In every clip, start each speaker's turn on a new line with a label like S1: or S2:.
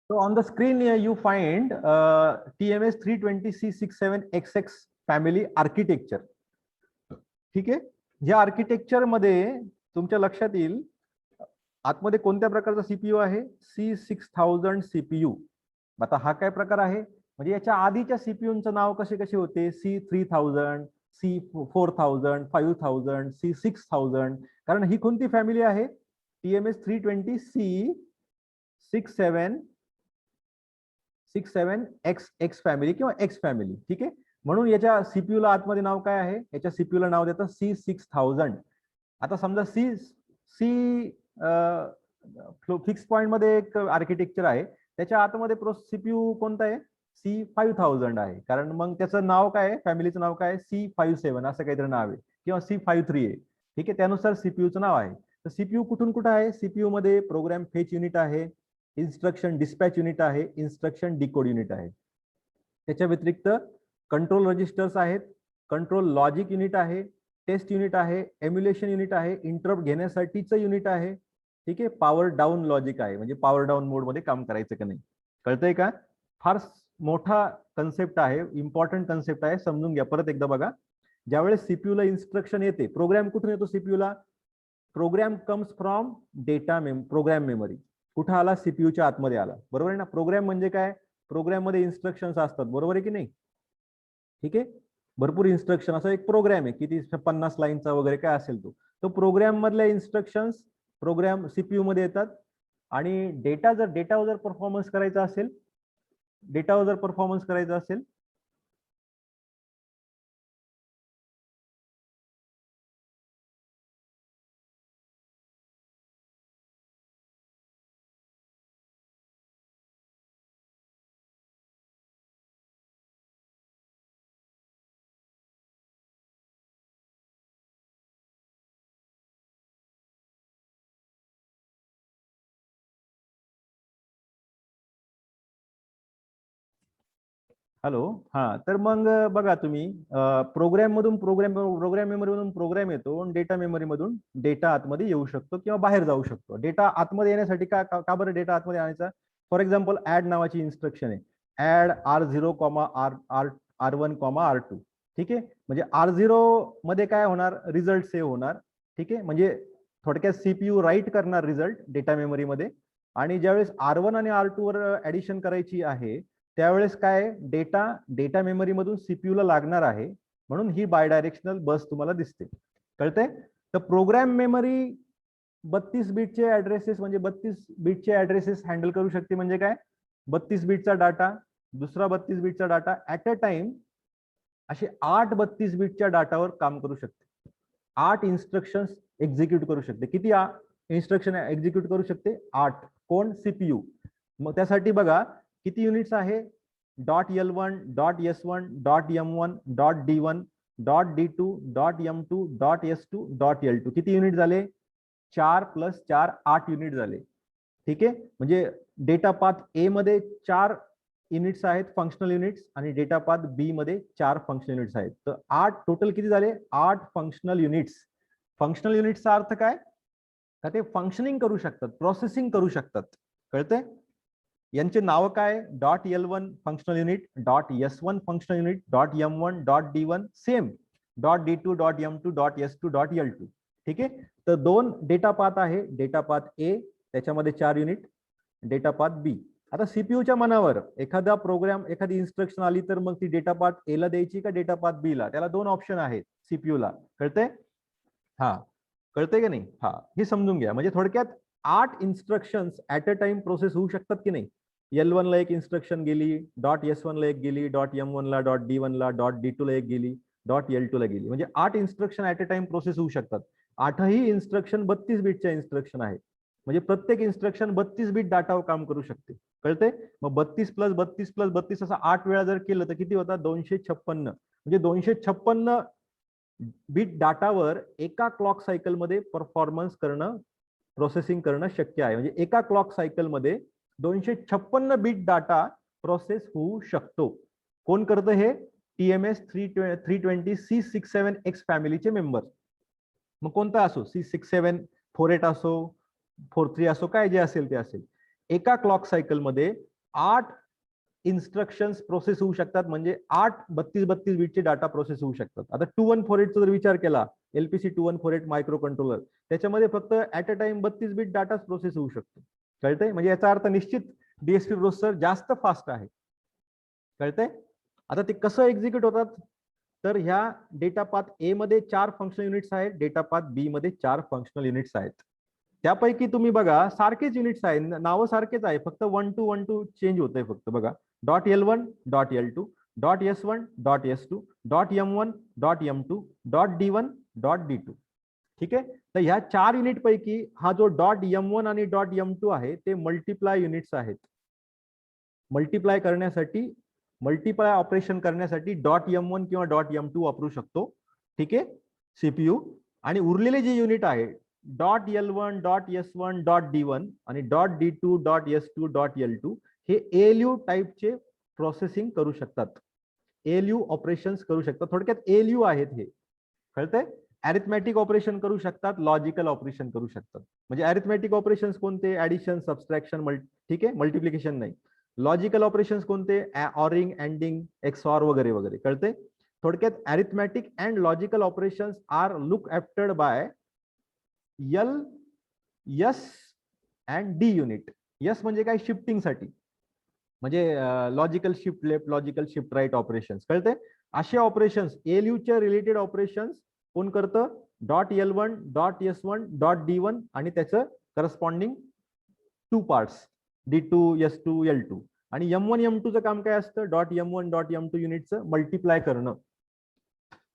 S1: So on the screen you find TMS 320C67XX family architecture. ठीक आहे. या architecture मध्ये तुमच्या लक्षात येईल आतमध्ये कोणत्या प्रकारचा सीपीयू आहे, C6000 सीपीयू. आता हा काय प्रकार आहे, म्हणजे याच्या आधीच्या सीपीयूचं नाव कसे कसे होते, C3000, C4000, 5000, C6000. कारण ही कोणती फॅमिली आहे, TMS 320C67XX फॅमिली किंवा X फॅमिली. ठीक आहे. म्हणून याच्या सीपीयू ला आतमध्ये नाव काय आहे, याच्या सीपीयू ला नाव देतात C6000. आता समजा सी फिक्स पॉइंट मध्ये एक आर्किटेक्चर आहे, त्याच्या आतमध्ये सीपीयू कोणता आहे, C5000 आहे. कारण मग त्याचं नाव काय आहे, फॅमिलीचं नाव काय आहे, C57 असं काहीतरी नाव आहे किंवा C53 आहे. ठीक आहे. त्यानुसार सीपीयूचं नाव आहे. तर सीपीयू कुठून कुठं आहे, सीपीयू मध्ये प्रोग्राम फेच युनिट आहे, इन्स्ट्रक्शन डिस्पॅच युनिट आहे, इन्स्ट्रक्शन डिकोड युनिट आहे. त्याच्या व्यतिरिक्त कंट्रोल रजिस्टर्स आहेत, कंट्रोल लॉजिक युनिट आहे, टेस्ट युनिट आहे, एम्युलेशन युनिट आहे, इंटरप्ट घेण्यासाठीचं युनिट आहे. ठीक आहे. पॉवर डाऊन लॉजिक आहे, म्हणजे पॉवर डाऊन मोड मध्ये काम करायचं का नाही. कळतंय का. फार मोठा कन्सेप्ट आहे, इम्पॉर्टंट कन्सेप्ट आहे, समजून घ्या. परत एकदा बघा, ज्यावेळेस सीपीयू ला इन्स्ट्रक्शन येते, प्रोग्राम कुठून येतो सीपीयू ला, program comes from data program memory. कुठं आला, सीपीयूच्या आतमध्ये आला. बरोबर आहे ना. प्रोग्राम म्हणजे काय, प्रोग्राम मध्ये इन्स्ट्रक्शन्स असतात, बरोबर आहे की नाही. ठीक आहे. भरपूर इन्स्ट्रक्शन, असा एक प्रोग्राम आहे, किती 50 लाईनचा वगैरे काय असेल तो प्रोग्राम मधल्या इन्स्ट्रक्शन्स प्रोग्राम सीपीयू मध्ये येतात. आणि डेटावर जर परफॉर्मन्स करायचा असेल, हॅलो. हा, तर मग बघा तुम्ही, प्रोग्राम मेमरी मधून प्रोग्राम येतो, डेटा मेमरी मधून डेटा आतमध्ये येऊ शकतो किंवा बाहेर जाऊ शकतो. डेटा आतमध्ये येण्यासाठी का बरं डेटा आतमध्ये आणायचा, फॉर एक्झाम्पल ऍड नावाची इन्स्ट्रक्शन आहे, ऍड R0, R1, R2. ठीक आहे. म्हणजे R0 मध्ये काय होणार, रिझल्ट सेव्ह होणार. ठीक आहे. म्हणजे थोडक्यात सीपीयू राईट करणार रिझल्ट डेटा मेमरीमध्ये, आणि ज्यावेळेस R1 आणि R2 वर ऍडिशन करायची आहे, त्यावेळेस काय डेटा मेमरी मधून सीपीयू ला लागणार आहे. म्हणून ही बायडायरेक्शनल बस तुम्हाला दिसते. कळतंय. तर प्रोग्राम मेमरी 32 बिटचे ऍड्रेसेस, म्हणजे 32 बिटचे ऍड्रेसेस हँडल करू शकते. म्हणजे काय, 32 बिटचा डाटा, दुसरा 32 बिटचा डाटा ऍट अ टाइम, असे 8 32 बिटच्या डाटावर काम करू शकते. 8 इन्स्ट्रक्शन्स एक्झिक्यूट करू शकते. किती इन्स्ट्रक्शन एक्झिक्यूट करू शकते, 8. कोण, सीपीयू. मग त्यासाठी बघा किती युनिट्स आहे, .L1, .S1, .M1, .D1, .D2, .M2, .S2, .L2. किती युनिट झाले, 4 + 4 8 युनिट झाले. ठीक आहे. म्हणजे डेटा पाथ ए मध्ये 4 युनिट्स आहेत, फंक्शनल युनिट्स, आणि डेटा पाथ बी मध्ये 4 फंक्शनल युनिट्स आहेत. तर 8 टोटल किती झाले, 8 फंक्शनल युनिट्स. फंक्शनल युनिट्सचा अर्थ काय, का ते फंक्शनिंग करू शकतात, प्रोसेसिंग करू शकतात. कळतंय. यांचे नाव काय, .L1 functional unit, .S1 functional unit, .M1, .D1 same, .D2, .M2, .S2, .L2. ठीक आहे. तर 2 डेटा पाथ आहे, डेटा पाथ ए, त्याच्यामध्ये 4 युनिट, डेटा पाथ बी. आता सीपीयूच्या मनावर एखादा प्रोग्राम, एखादी इन्स्ट्रक्शन आली, तर मग ती डेटा पाथ ए ला द्यायची का डेटा पाथ बी ला, त्याला 2 ऑप्शन आहेत सीपीयू ला. कळतंय. हा, कळतंय का नाही. हा, हे समजून घ्या. म्हणजे थोडक्यात 8 instructions at a time process होऊ शकतात की नाही. L1 ला एक इन्स्ट्रक्शन गेली, .S1 ला एक गेली, .M1 ला, .D1 ला, .D2 ला एक गेली, .L2 ला गेली. म्हणजे 8 instruction at a time process होऊ शकतात. 8ही इन्स्ट्रक्शन 32 बिटच्या इन्स्ट्रक्शन आहे. म्हणजे प्रत्येक इन्स्ट्रक्शन 32 बिट डाटावर काम करू शकते. कळते. मग 32 + 32 + 32 असं 8 वेळा जर केलं तर किती होतात, 256. म्हणजे 256 बिट डाटावर एका क्लॉक सायकल मध्ये परफॉर्मन्स करणं, प्रोसेसिंग करणं शक्य आहे. म्हणजे एका क्लॉक सायकल मध्ये 256 बिट डाटा प्रोसेस होऊ शकतो. कोण करतं हे, TMS 320C67X फॅमिलीचे मेंबर. मग कोणता असो, C67, 48 असो, 43 असो, काय जे असेल ते असेल, एका क्लॉक सायकल मध्ये 8 इन्स्ट्रक्शन्स प्रोसेस होऊ शकतात, म्हणजे 8 32 बिटचे डाटा प्रोसेस होऊ शकतात. आता 2148 चा जर विचार केला, LPC 2148 मायक्रो कंट्रोलर, त्याच्यामध्ये फक्त ऍट अ टाइम 32 बिट डाटाच प्रोसेस होऊ शकतो. कळतंय? म्हणजे याचा अर्थ निश्चित DSP प्रोसेसर जास्त फास्ट आहे. कळतंय? आता ते कसं एक्झिक्यूट होतात, तर ह्या डेटा पाथ ए मध्ये 4 फंक्शनल युनिट्स आहेत, डेटा पाथ बी मध्ये 4 फंक्शनल युनिट्स आहेत. त्यापैकी तुम्ही बघा सारखेच युनिट्स आहे, नावं सारखेच आहे, फक्त 1 to 1 to चेंज होतंय फक्त. बघा .L1 .L2 .S1 .S2 .M1 .M2 .D1 .D2. ठीक आहे. तर ह्या 4 युनिट पैकी हा जो .M1 आणि .M2 आहे ते मल्टिप्लाय युनिट्स आहेत. मल्टिप्लाय करण्यासाठी, मल्टिप्लाय ऑपरेशन करण्यासाठी .M1 किंवा .M2 वापरू शकतो. ठीक आहे, CPU. आणि उरलेले जे युनिट आहे .L1 .S1 .D1 आणि .D2 .S2 .L2 हे ALU टाईपचे प्रोसेसिंग करू शकतात, ALU ऑपरेशन्स करू शकतात. थोडक्यात ALU आहेत हे. कळतंय? अरिथमॅटिक ऑपरेशन करू शकतात, लॉजिकल ऑपरेशन करू शकतात. म्हणजे अरिथमॅटिक ऑपरेशन्स कोणते? ऍडिशन, सबस्ट्रॅक्शन, ठीक आहे, मल्टिप्लिकेशन नाही. लॉजिकल ऑपरेशन्स कोणते? ऑरिंग, एंडिंग, एक्सऑर वगैरे वगैरे. कळते? थोडक्यात arithmetic and logical operations are look after by L, S and D unit. S म्हणजे काय? शिफ्टिंग साठी, म्हणजे logical shift left, logical shift right operations. कळते? असे ऑपरेशन्स ALU च्या रिलेटेड ऑपरेशन्स कोण करतं? .L1 .S1 .D1 आणि त्याचं corresponding 2 parts D2 S2 L2. आणि M1 M2 चं काम काय असतं? .M1 .M2 युनिटचं मल्टिप्लाय करणं.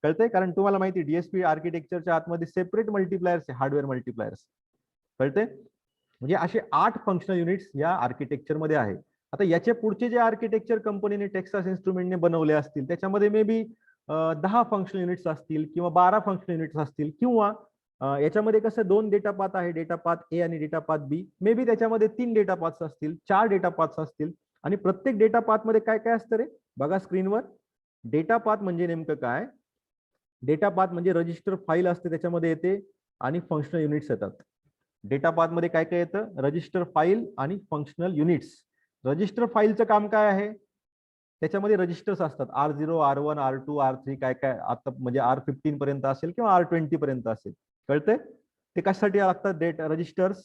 S1: कळतंय? कारण तुम्हाला माहिती DSP आर्किटेक्चरच्या आतमध्ये सेपरेट मल्टिप्लायर्स आहे, हार्डवेअर मल्टिप्लायर्स. कळतंय? म्हणजे असे 8 फंक्शनल युनिट्स या आर्किटेक्चर मध्ये आहे. आता याचे पुढचे जे आर्किटेक्चर कंपनीने टेक्सास इन्स्ट्रुमेंटने बनवले असतील त्याच्यामध्ये मे बी 10 फंक्शनल युनिट्स असतील किंवा 12 फंक्शनल युनिट्स असतील, किंवा याच्यामध्ये कसं 2 डेटा पाथ आहे, डेटा पाथ ए आणि data path B. May be त्याच्यामध्ये 3 डेटा पाथ्स असतील, 4 डेटा पाथ्स असतील. आणि प्रत्येक डेटा पाथ मध्ये काय काय असतं रे? बघा स्क्रीनवर. डेटा पाथ म्हणजे नेमकं काय? डेटा पाथ म्हणजे रजिस्टर फाईल असते त्याच्यामध्ये येते आणि फंक्शनल युनिट्स येतात. डेटा पाथ मध्ये काय काय येतं? रजिस्टर फाईल आणि फंक्शनल युनिट्स. रजिस्टर फाईलचं काम काय आहे? त्याच्यामध्ये रजिस्टर्स असतात, R0 R1 R2 R3 काय काय, आता म्हणजे R15 पर्यंत असेल किंवा R20 पर्यंत असेल. कळतंय? ते कशासाठी लागतात डेटा रजिस्टर्स?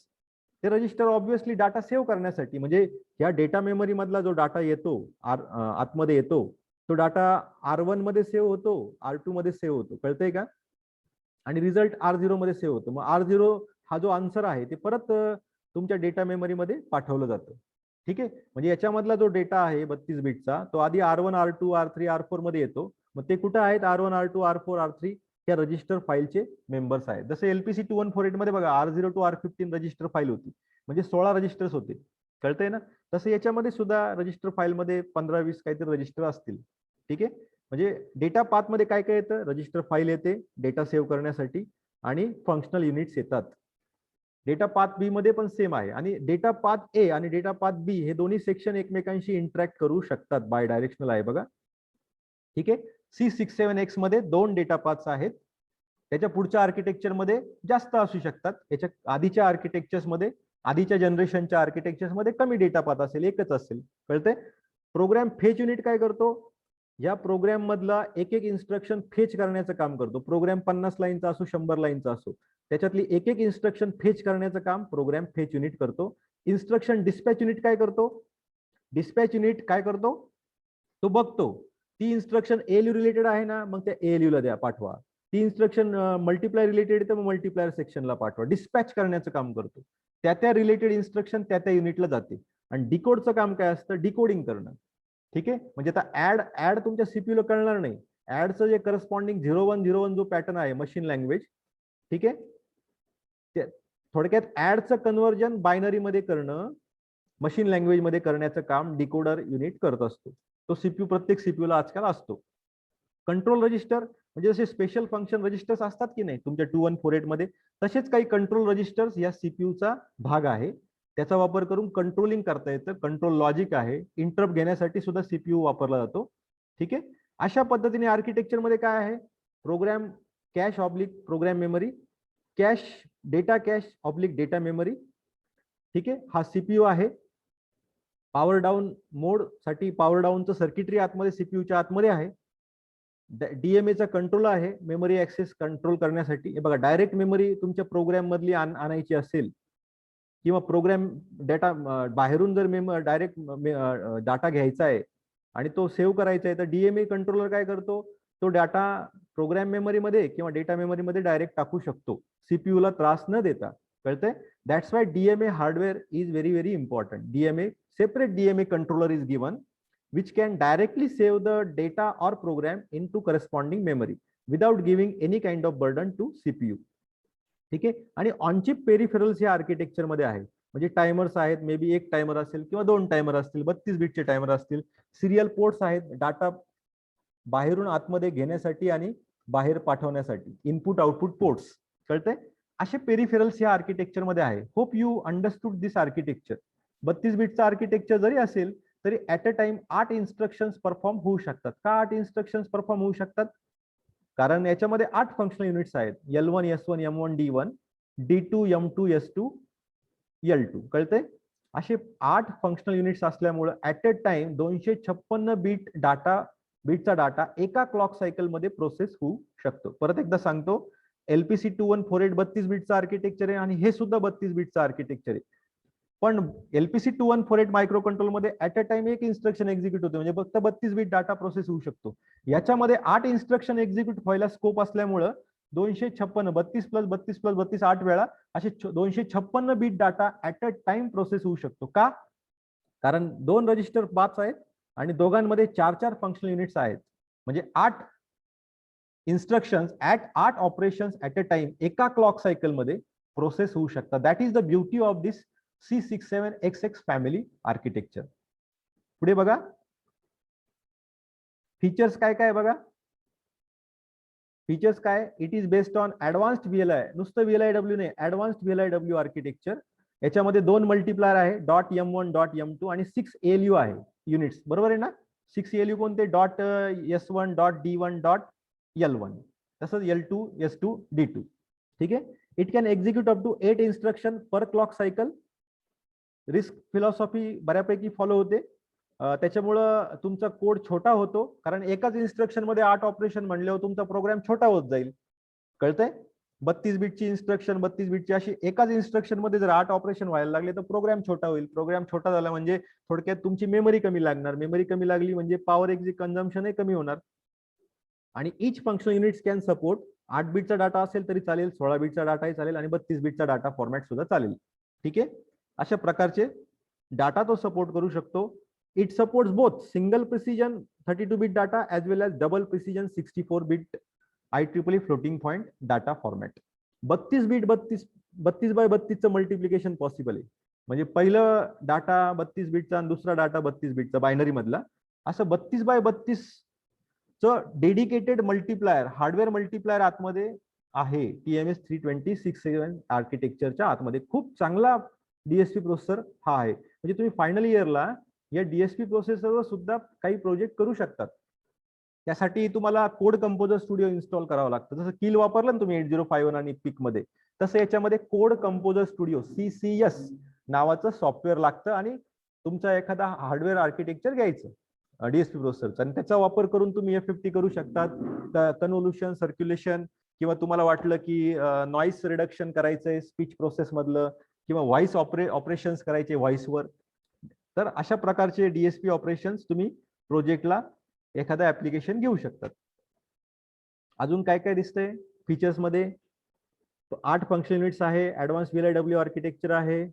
S1: ते रजिस्टर ऑब्व्हियसली डाटा सेव्ह करण्यासाठी. म्हणजे या डेटा मेमरी मधला जो डाटा येतो आतमध्ये येतो तो डाटा R1 मध्ये सेव्ह होतो, R2 मध्ये सेव्ह होतो. कळतंय का? आणि रिझल्ट R0 मध्ये सेव्ह होतो. मग R0 हा जो आन्सर आहे ते परत तुमच्या डेटा मेमरी मध्ये पाठवलं जातं. ठीक आहे? म्हणजे याच्यामधला जो डेटा आहे 32 बिटचा तो आधी R1 R2 R3 R4 मध्ये येतो. मग ते कुठं आहेत? R1 R2 R4 R3 या रजिस्टर फाईलचे मेंबर्स आहेत. जसे LPC 2148 मध्ये बघा R0 to R15 register file होती, म्हणजे 16 रजिस्टर्स होते. कळतंय ना? तसं याच्यामध्ये सुद्धा रजिस्टर फाईल मध्ये 15-20 काहीतरी रजिस्टर असतील. ठीक आहे? म्हणजे डेटा पाथ मध्ये काय काय येतं? रजिस्टर फाईल येते डेटा सेव्ह करण्यासाठी आणि फंक्शनल युनिट्स येतात. डेटा पाथ बी मध्ये पण सेम आहे. आणि डेटा पाथ ए आणि डेटा पाथ बी हे दोन्ही सेक्शन एकमेकांशी इंटरॅक्ट करू शकतात, बाय डायरेक्शनल आहे बघा. ठीक आहे? C67X मध्ये 2 डेटा पाथ्स आहेत. त्याच्या पुढच्या आर्किटेक्चर मध्ये जास्त असू शकतात. याच्या आधीच्या आर्किटेक्चर्स मध्ये, आधीच्या जनरेशनच्या आर्किटेक्चर्स मध्ये कमी डेटा पाथ असेल, एकच असेल. कळतंय? प्रोग्राम फेच युनिट काय करतो? या प्रोग्राम मधला एक एक इन्स्ट्रक्शन फेच करण्याचं काम करतो. प्रोग्राम 50 लाईनचा असो, 100 लाईनचा असो, त्याच्यातली एक एक इन्स्ट्रक्शन फेच करण्याचं काम प्रोग्राम फेच युनिट करतो. इन्स्ट्रक्शन डिस्पॅच युनिट काय करतो? डिस्पॅच युनिट काय करतो? तो बघतो ती इन्स्ट्रक्शन ALU रिलेटेड आहे ना, मग त्या ALU ला द्या, पाठवा. ती इन्स्ट्रक्शन मल्टिप्लाय रिलेटेड तर मग मल्टिप्लायर सेक्शनला पाठवा. डिस्पॅच करण्याचं काम करतो. त्या रिलेटेड इन्स्ट्रक्शन त्या युनिटला जाते. आणि डिकोडचं काम काय असतं? डिकोडिंग करणं. ठीक आहे? म्हणजे आता ऍड तुमच्या CPU ला कळणार नाही. ऍडचं जे करस्पॉन्डिंग 0101 जो पॅटर्न आहे मशीन लँग्वेज, ठीक आहे, थोडक्यात ऍडचं कन्व्हर्जन बायनरी मध्ये करणं, मशीन लँग्वेज मध्ये करण्याचं काम डिकोडर युनिट करत असतो. तो CPU प्रत्येक CPU ला आजकाल असतो. कंट्रोल रजिस्टर म्हणजे जसे स्पेशल फंक्शन रजिस्टर्स असतात की नाही तुमच्या 2148 मध्ये, तसेच काही कंट्रोल रजिस्टर्स या CPU चा भाग आहे. त्याचा वापर करून कंट्रोलिंग करता येतं. कंट्रोल लॉजिक आहे. इंटरप्ट घेण्यासाठी सुद्धा CPU वापरला जातो. ठीक आहे? अशा पद्धतीने आर्किटेक्चर मध्ये काय आहे? Program cache oblique program memory, cache data cache oblique data memory. ठीक आहे? हा CPU आहे. पॉवर डाऊन मोड साठी पॉवर डाऊनचं सर्किटरी आतमध्ये सीपीयूच्या आतमध्ये आहे. डीएमएचा कंट्रोल आहे मेमरी ऍक्सेस कंट्रोल करण्यासाठी. हे बघा, डायरेक्ट मेमरी तुमच्या प्रोग्राम मधली आणायची असेल किंवा प्रोग्राम डेटा बाहेरून जर डायरेक्ट डाटा घ्यायचा आहे आणि तो सेव्ह करायचा आहे, तर डीएमए कंट्रोलर काय करतो, तो डाटा प्रोग्राम मेमरीमध्ये किंवा डेटा मेमरीमध्ये डायरेक्ट टाकू शकतो, सीपीयू ला त्रास न देता. कळतंय? That's why DMA hardware is very very important. DMA separate DMA controller is given which can directly save the data or program into corresponding memory without giving any kind of burden to CPU. ठीक आहे. आणि on chip peripherals या architecture मध्ये आहे, म्हणजे टायमर्स आहेत, may be एक timer असेल किंवा दोन टायमर असतील, 32 बिटचे टायमर असतील, सिरियल पोर्ट्स आहेत डाटा बाहेरून आतमध्ये घेण्यासाठी आणि बाहेर पाठवण्यासाठी, इनपुट आउटपुट पोर्ट्स. कळतंय? असे पेरिफेरल्स या आर्किटेक्चर मध्ये आहे. Hope you understood this architecture. 32 बिटचा आर्किटेक्चर जरी असेल तरी at a time 8 instructions perform होऊ शकतात. का 8 इन्स्ट्रक्शन्स परफॉर्म होऊ शकतात? कारण याच्यामध्ये 8 फंक्शनल युनिट्स आहेत, L1 S1 M1 D1 D2 M2 S2 L2. कळतंय? असे 8 फंक्शनल युनिट्स असल्यामुळे ऍट अ टाइम 256 बीटचा डाटा एका क्लॉक सायकल मध्ये प्रोसेस होऊ शकतो. परत एकदा सांगतो, LPC 2148 32 बिटचा आर्किटेक्चर आहे आणि हे सुद्धा 32 बिटचा आर्किटेक्चर आहे. पण LPC 2148 मायक्रो कंट्रोल मध्ये ऍट अ टाइम एक इन्स्ट्रक्शन एक्झिक्यूट होते, म्हणजे फक्त 32 बिट डाटा प्रोसेस होऊ शकतो. याच्यामध्ये 8 इन्स्ट्रक्शन एक्झिक्यूट व्हायला स्कोप असल्यामुळं 256 32 प्लस 32 प्लस 32 8 वेळा असे 256 bit data at a time process होऊ शकतो. का? कारण 2 रजिस्टर पाथ आहेत आणि दोघांमध्ये 4 फंक्शनल युनिट्स आहेत, म्हणजे 8 instructions at 8 operations at a time एका क्लॉक सायकल मध्ये प्रोसेस होऊ शकतात. That is the beauty of this C67XX family architecture. पुढे बघा, फीचर्स काय काय बघा. फीचर्स काय? It is based on advanced VLI, नुसतं VLIW नाही, ऍडव्हान्स्ड VLIW आर्किटेक्चर. याच्यामध्ये 2 मल्टिप्लायर आहे, .M1 .M2 आणि 6 ALU आहे युनिट्स. बरोबर आहे ना? 6 ALU कोणते? .S1 .D1 .L1, तसंच L2 S2 D2. ठीक आहे. It can execute up to 8 instruction per clock cycle. RISC philosophy बऱ्यापैकी फॉलो होते, त्याच्यामुळं तुमचा कोड छोटा होतो, कारण एकाच इन्स्ट्रक्शन मध्ये 8 ऑपरेशन म्हणल्यावर तुमचा प्रोग्राम छोटा होत जाईल. कळतंय? 32 बिटची इन्स्ट्रक्शन 32 बिटची अशी एकाच इन्स्ट्रक्शन मध्ये जर 8 ऑपरेशन व्हायला लागले तर प्रोग्राम छोटा होईल. प्रोग्राम छोटा झाला म्हणजे थोडक्यात तुमची मेमरी कमी लागणार, मेमरी कमी लागली म्हणजे पॉवर एक्झिट कन्झम्पशन कमी होणार. आणि इच फंक्शनल युनिट्स कॅन सपोर्ट 8 बिटचा डाटा असेल तरी चालेल, 16 बिटचा डाटाही चालेल आणि 32 बिटचा डाटा फॉर्मॅट सुद्धा चालेल. ठीक आहे. अशा प्रकारचे डाटा तो सपोर्ट करू शकतो. It supports both single precision 32 bit data as well as double precision 64 bit IEEE floating point data format. 32 bit 32 by 32 चं मल्टिप्लिकेशन पॉसिबल आहे, म्हणजे पहिलं डाटा 32 बिटचा आणि दुसरा डाटा 32 बिटचा बायनरी मधला, असं 32 बाय 32 चं डेडिकेटेड मल्टिप्लायर हार्डवेअर मल्टिप्लायर आतमध्ये आहे. TMS 32067 आर्किटेक्चरच्या आतमध्ये खूप चांगला DSP प्रोसेसर हा आहे. म्हणजे तुम्ही फायनल इयरला या DSP प्रोसेसरवर सुद्धा काही प्रोजेक्ट करू शकतात. त्यासाठी तुम्हाला कोड कंपोजर स्टुडिओ इन्स्टॉल करावं लागतं. जसं किल वापरलं ना तुम्ही 8051 आणि पिक मध्ये, तसं याच्यामध्ये कोड कंपोजर स्टुडिओ CCS नावाचं सॉफ्टवेअर लागतं आणि तुमचा एखादा हार्डवेअर आर्किटेक्चर घ्यायचं DSP प्रोसेसरचा आणि त्याचा वापर करून तुम्ही F50 करू शकतात, कन्व्होल्युशन, सर्क्युलेशन, किंवा तुम्हाला वाटलं की नॉईस रिडक्शन करायचंय स्पीच प्रोसेस मधलं किंवा व्हॉइस ऑपरेशन्स करायचे व्हॉइसवर, तर अशा प्रकारचे DSP ऑपरेशन्स तुम्ही प्रोजेक्टला एखादा ऍप्लिकेशन घेऊ शकतात. अजून काय काय दिसतंय फीचर्स मध्ये? 8 फंक्शन युनिट्स आहे, ऍडव्हान्स VLIW आर्किटेक्चर आहे,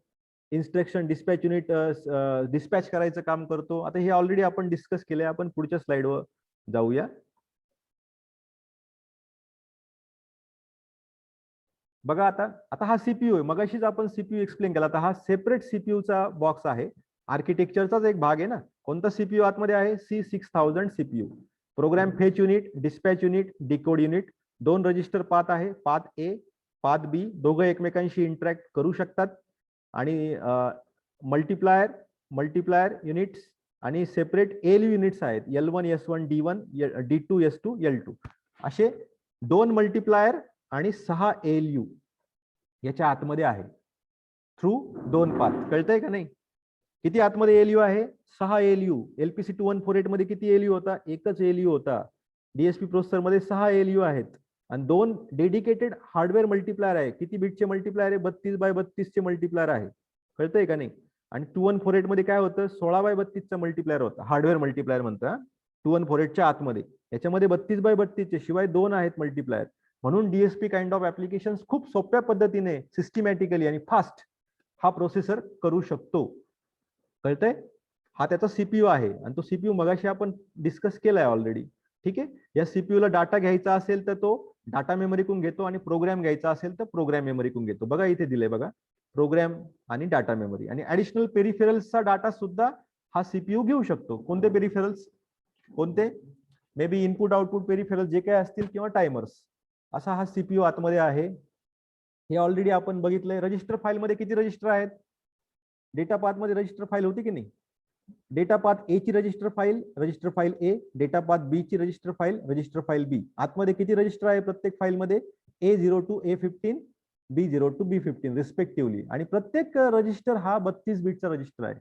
S1: इन्स्ट्रक्शन डिस्पॅच युनिट डिस्पॅच करायचं काम करतो. आता हे ऑलरेडी आपण डिस्कस केलंय, आपण पुढच्या स्लाइडवर जाऊया. बघा, आता हा CPU आहे, मगाशीच आपण CPU एक्सप्लेन केला, आता हा सेपरेट CPUचा बॉक्स आहे, आर्किटेक्चरचाच एक भाग आहे ना. कोणता CPU आतमध्ये आहे? C6000 CPU. Program fetch unit, dispatch unit, decode unit, 2 register path आहे, पाथ A, पाथ B, दोघं एकमेकांशी इंटरॅक्ट करू शकतात. आणि मल्टिप्लायर युनिट्स आणि सेपरेट ALU युनिट्स आहेत, L1 S1 D1 D2 S2 L2, असे 2 मल्टिप्लायर आणि 6 ALU याच्या आतमध्ये आहे थ्रू 2 पाथ. कळतंय का नाही? किती आतमध्ये एलयू आहे? 6 एलयू. LPC 2148 मध्ये किती एलयू होता? एकच एलयू होता. DSP प्रोसेसर मध्ये 6 एलयू आहेत आणि 2 डेडिकेटेड हार्डवेअर मल्टीप्लायर आहे. किती बिटचे मल्टीप्लायर आहे? 32x32 चे मल्टीप्लायर आहे. कळतंय का नाही? आणि 2148 मध्ये काय होतं? 16x32 चा मल्टीप्लायर होता. हार्डवेअर मल्टीप्लायर म्हणता 2148 च्या आतमध्ये. याच्यामध्ये 32x32 चे शिवाय 2 आहेत मल्टीप्लायर. म्हणून DSP काइंड ऑफ ऍप्लिकेशन्स खूप सोप्या पद्धतीने सिस्टमॅटिकली आणि फास्ट हा प्रोसेसर करू शकतो. कळतंय? हा त्याचा सीपीयू आहे आणि तो सीपीयू मगाशी आपण डिस्कस केलाय ऑलरेडी. ठीक आहे. या सीपीयू ला डाटा घ्यायचा असेल तर तो डाटा मेमरीतून घेतो आणि प्रोग्राम घ्यायचा असेल तर प्रोग्राम मेमरीतून घेतो. बघा इथे दिलंय बघा, प्रोग्राम आणि डाटा मेमरी. आणि ऍडिशनल पेरिफेरल्सचा डाटा सुद्धा हा सीपीयू घेऊ शकतो. कोणते पेरिफेरल्स? कोणते? May be input output peripherals जे काय असतील किंवा टायमर्स. असा हा सीपीयू आतमध्ये आहे. हे ऑलरेडी आपण बघितलंय. रजिस्टर फाईल मध्ये किती रजिस्टर आहेत? डेटा पाथ मध्ये रजिस्टर फाईल होती की नाही? डेटा पाथ ए ची रजिस्टर फाईल ए, डेटा पाथ बी ची रजिस्टर फाईल बी. आतमध्ये किती रजिस्टर आहे प्रत्येक फाईल मध्ये? A0 to A15, B0 to B15 respectively. आणि प्रत्येक रजिस्टर हा 32 बिटचा रजिस्टर आहे.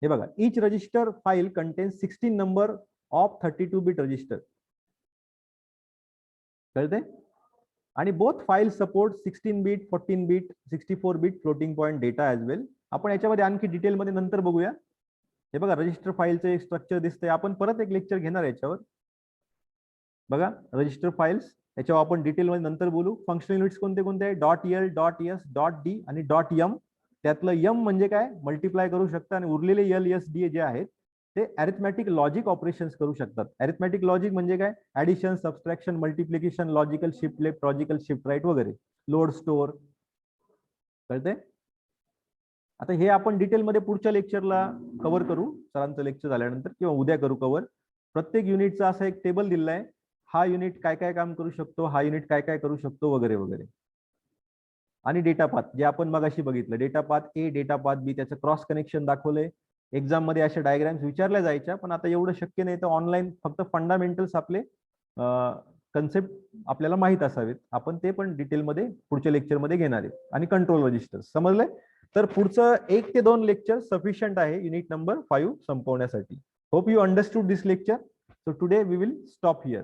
S1: हे बघा, each register file contains 16 number of 32 bit register. कळते? आणि both file support 16 bit, 14 bit, 64 bit floating point data as well. आपण याच्यामध्ये आणखी डिटेल मध्ये नंतर बघूया. हे बघा, रजिस्टर फाईलचं एक स्ट्रक्चर दिसतंय. आपण परत एक लेक्चर घेणार याच्यावर. बघा, रजिस्टर फाईल्स याच्यावर आपण डिटेल मध्ये नंतर बोलू. फंक्शनल युनिट्स कोणते कोणते आहे? .l, .s, .d आणि .m. त्यातलं m म्हणजे काय? मल्टिप्लाय करू शकता आणि उरलेले LSD जे आहेत ते अरिथमॅटिक लॉजिक ऑपरेशन्स करू शकतात. अरिथमॅटिक लॉजिक म्हणजे काय? Addition, subtraction, multiplication, logical shift left, logical shift right वगैरे, लोड स्टोअर. कळते? आता हे आपण डिटेलमध्ये पुढच्या लेक्चरला कव्हर करू. सरांचं लेक्चर झाल्यानंतर किंवा उद्या करू कव्हर. प्रत्येक युनिटचा असं एक टेबल दिलेला आहे. हा युनिट काय काय काम करू शकतो, हा युनिट काय काय करू शकतो वगैरे वगैरे. आणि डेटा पाथ जे आपण मगाशी बघितलं, data path A, data path B, त्याचं क्रॉस कनेक्शन दाखवलंय. एक्झाम मध्ये अशा डायग्राम्स विचारल्या जायच्या, पण आता एवढं शक्य नाही. तर ऑनलाईन फक्त फंडामेंटल्स आपले कन्सेप्ट आपल्याला माहित असावेत. आपण ते पण डिटेलमध्ये पुढच्या लेक्चरमध्ये घेणार आहे. आणि कंट्रोल रजिस्टर समजलंय? तर पुढचं 1 ते 2 लेक्चर सफिशियंट आहे युनिट नंबर 5 संपवण्यासाठी. Hope you understood this lecture. So today we will stop here.